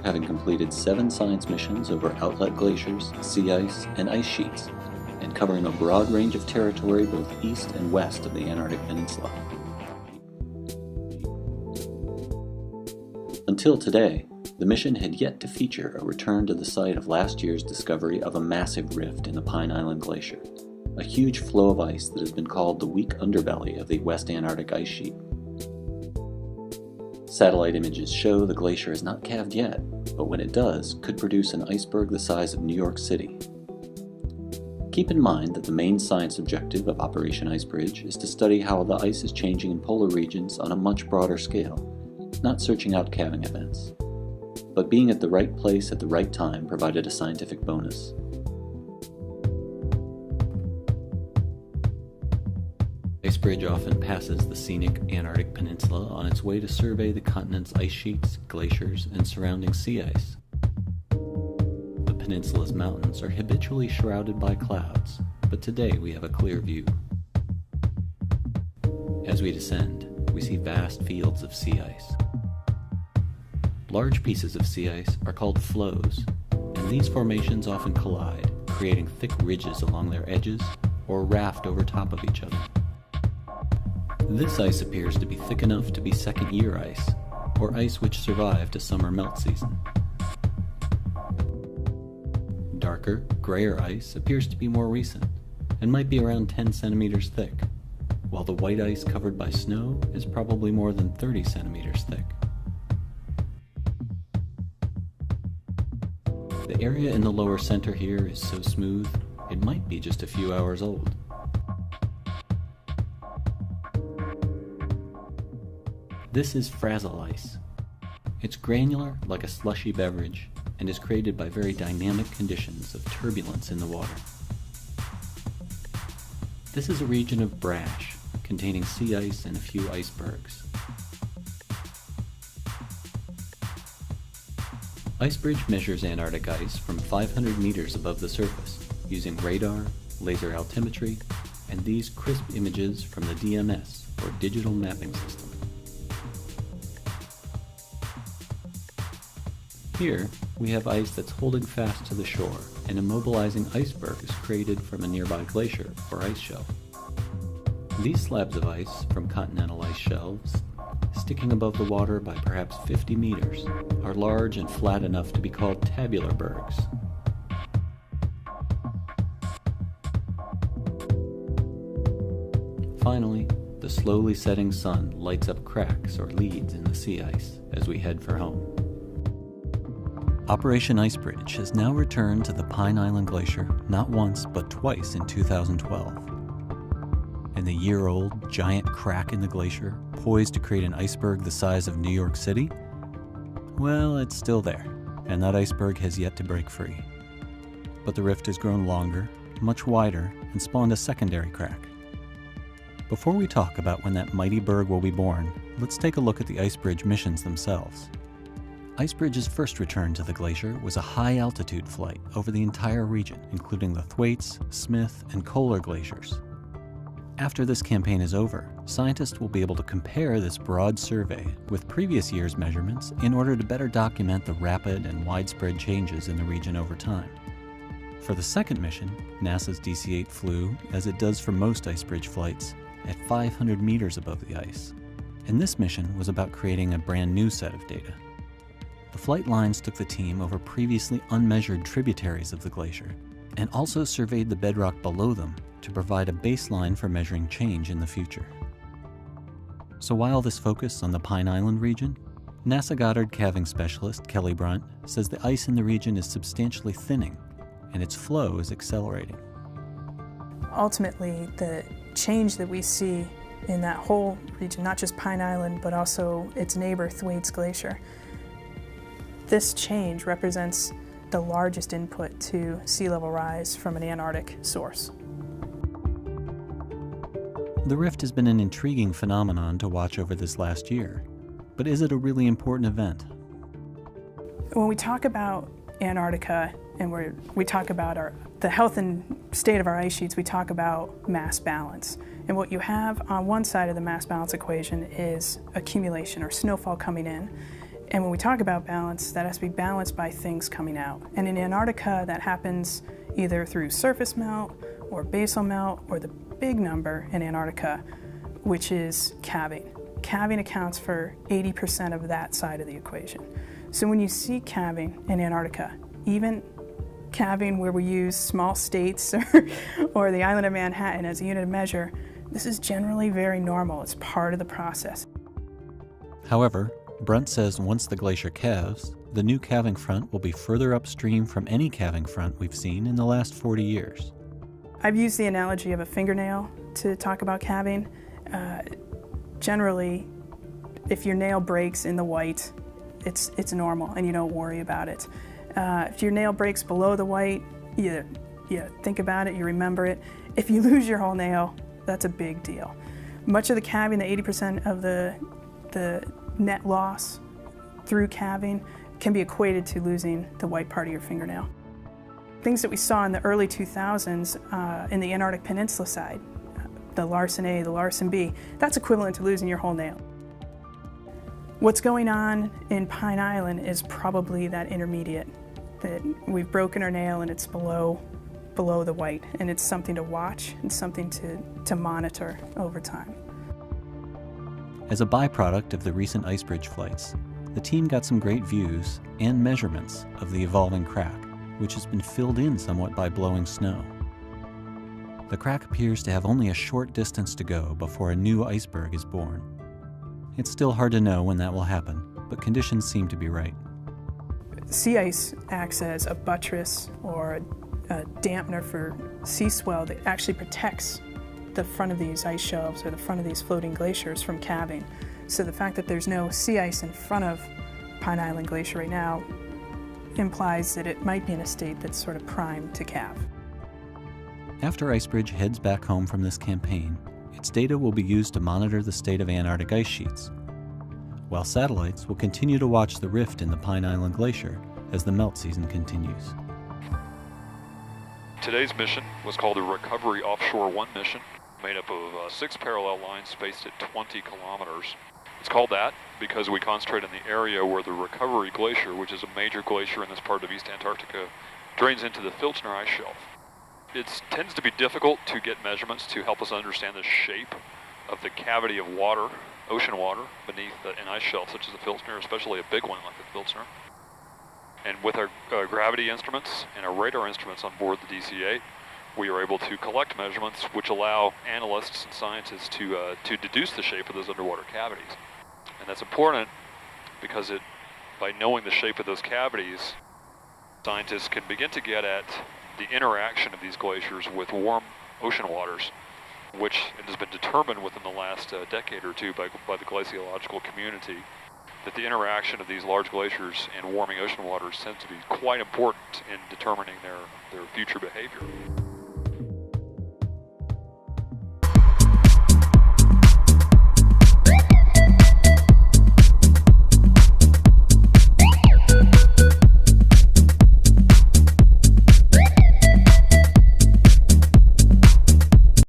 having completed 7 science missions over outlet glaciers, sea ice, and ice sheets, and covering a broad range of territory both east and west of the Antarctic Peninsula. Until today, the mission had yet to feature a return to the site of last year's discovery of a massive rift in the Pine Island Glacier, a huge flow of ice that has been called the weak underbelly of the West Antarctic ice sheet. Satellite images show the glacier is not calved yet, but when it does, could produce an iceberg the size of New York City. Keep in mind that the main science objective of Operation Icebridge is to study how the ice is changing in polar regions on a much broader scale, not searching out calving events. But being at the right place at the right time provided a scientific bonus. Icebridge often passes the scenic Antarctic Peninsula on its way to survey the continent's ice sheets, glaciers, and surrounding sea ice. The peninsula's mountains are habitually shrouded by clouds, but today we have a clear view. As we descend, we see vast fields of sea ice. Large pieces of sea ice are called floes, and these formations often collide, creating thick ridges along their edges or raft over top of each other. This ice appears to be thick enough to be second-year ice, or ice which survived a summer melt season. Darker, grayer ice appears to be more recent, and might be around 10 centimeters thick, while the white ice covered by snow is probably more than 30 centimeters thick. The area in the lower center here is so smooth, it might be just a few hours old. This is frazzle ice. It's granular like a slushy beverage and is created by very dynamic conditions of turbulence in the water. This is a region of brash containing sea ice and a few icebergs. Icebridge measures Antarctic ice from 500 meters above the surface using radar, laser altimetry, and these crisp images from the DMS, or Digital Mapping System. Here, we have ice that's holding fast to the shore, and immobilizing iceberg is created from a nearby glacier or ice shelf. These slabs of ice from continental ice shelves, sticking above the water by perhaps 50 meters, are large and flat enough to be called tabular bergs. Finally, the slowly setting sun lights up cracks or leads in the sea ice as we head for home. Operation Icebridge has now returned to the Pine Island Glacier not once but twice in 2012. And the year-old giant crack in the glacier, poised to create an iceberg the size of New York City? Well, it's still there, and that iceberg has yet to break free. But the rift has grown longer, much wider, and spawned a secondary crack. Before we talk about when that mighty berg will be born, let's take a look at the Icebridge missions themselves. Icebridge's first return to the glacier was a high-altitude flight over the entire region, including the Thwaites, Smith, and Kohler glaciers. After this campaign is over, scientists will be able to compare this broad survey with previous year's measurements in order to better document the rapid and widespread changes in the region over time. For the second mission, NASA's DC-8 flew, as it does for most Icebridge flights, at 500 meters above the ice. And this mission was about creating a brand new set of data. The flight lines took the team over previously unmeasured tributaries of the glacier, and also surveyed the bedrock below them to provide a baseline for measuring change in the future. So while this focus on the Pine Island region, NASA Goddard calving specialist Kelly Brunt says the ice in the region is substantially thinning, and its flow is accelerating. Ultimately, the change that we see in that whole region, not just Pine Island, but also its neighbor Thwaites Glacier, this change represents the largest input to sea level rise from an Antarctic source. The rift has been an intriguing phenomenon to watch over this last year, but is it a really important event? When we talk about Antarctica and we talk about the health and state of our ice sheets, we talk about mass balance. And what you have on one side of the mass balance equation is accumulation or snowfall coming in. And when we talk about balance, that has to be balanced by things coming out. And in Antarctica, that happens either through surface melt or basal melt, or the big number in Antarctica, which is calving. Calving accounts for 80% of that side of the equation. So when you see calving in Antarctica, even calving where we use small states or the island of Manhattan as a unit of measure, this is generally very normal. It's part of the process. However, Brent says once the glacier calves, the new calving front will be further upstream from any calving front we've seen in the last 40 years. I've used the analogy of a fingernail to talk about calving. Generally, if your nail breaks in the white, it's normal and you don't worry about it. If your nail breaks below the white, you think about it, you remember it. If you lose your whole nail, that's a big deal. Much of the calving, the 80% of the net loss through calving, can be equated to losing the white part of your fingernail. Things that we saw in the early 2000s in the Antarctic Peninsula side, the Larsen A, the Larsen B, that's equivalent to losing your whole nail. What's going on in Pine Island is probably that intermediate, that we've broken our nail and it's below the white, and it's something to watch and something to monitor over time. As a byproduct of the recent ice bridge flights, the team got some great views and measurements of the evolving crack, which has been filled in somewhat by blowing snow. The crack appears to have only a short distance to go before a new iceberg is born. It's still hard to know when that will happen, but conditions seem to be right. Sea ice acts as a buttress or a dampener for sea swell that actually protects the front of these ice shelves or the front of these floating glaciers from calving. So the fact that there's no sea ice in front of Pine Island Glacier right now implies that it might be in a state that's sort of primed to calve. After Icebridge heads back home from this campaign, its data will be used to monitor the state of Antarctic ice sheets, while satellites will continue to watch the rift in the Pine Island Glacier as the melt season continues. Today's mission was called the Recovery Offshore 1 mission, made up of 6 parallel lines spaced at 20 kilometers. It's called that because we concentrate in the area where the Recovery Glacier, which is a major glacier in this part of East Antarctica, drains into the Filchner ice shelf. It tends to be difficult to get measurements to help us understand the shape of the cavity of water, ocean water, beneath an ice shelf such as the Filchner, especially a big one like the Filchner. And with our gravity instruments and our radar instruments on board the DC-8, we are able to collect measurements which allow analysts and scientists to deduce the shape of those underwater cavities. And that's important because by knowing the shape of those cavities, scientists can begin to get at the interaction of these glaciers with warm ocean waters, which it has been determined within the last decade or two by the glaciological community that the interaction of these large glaciers and warming ocean waters tends to be quite important in determining their future behavior.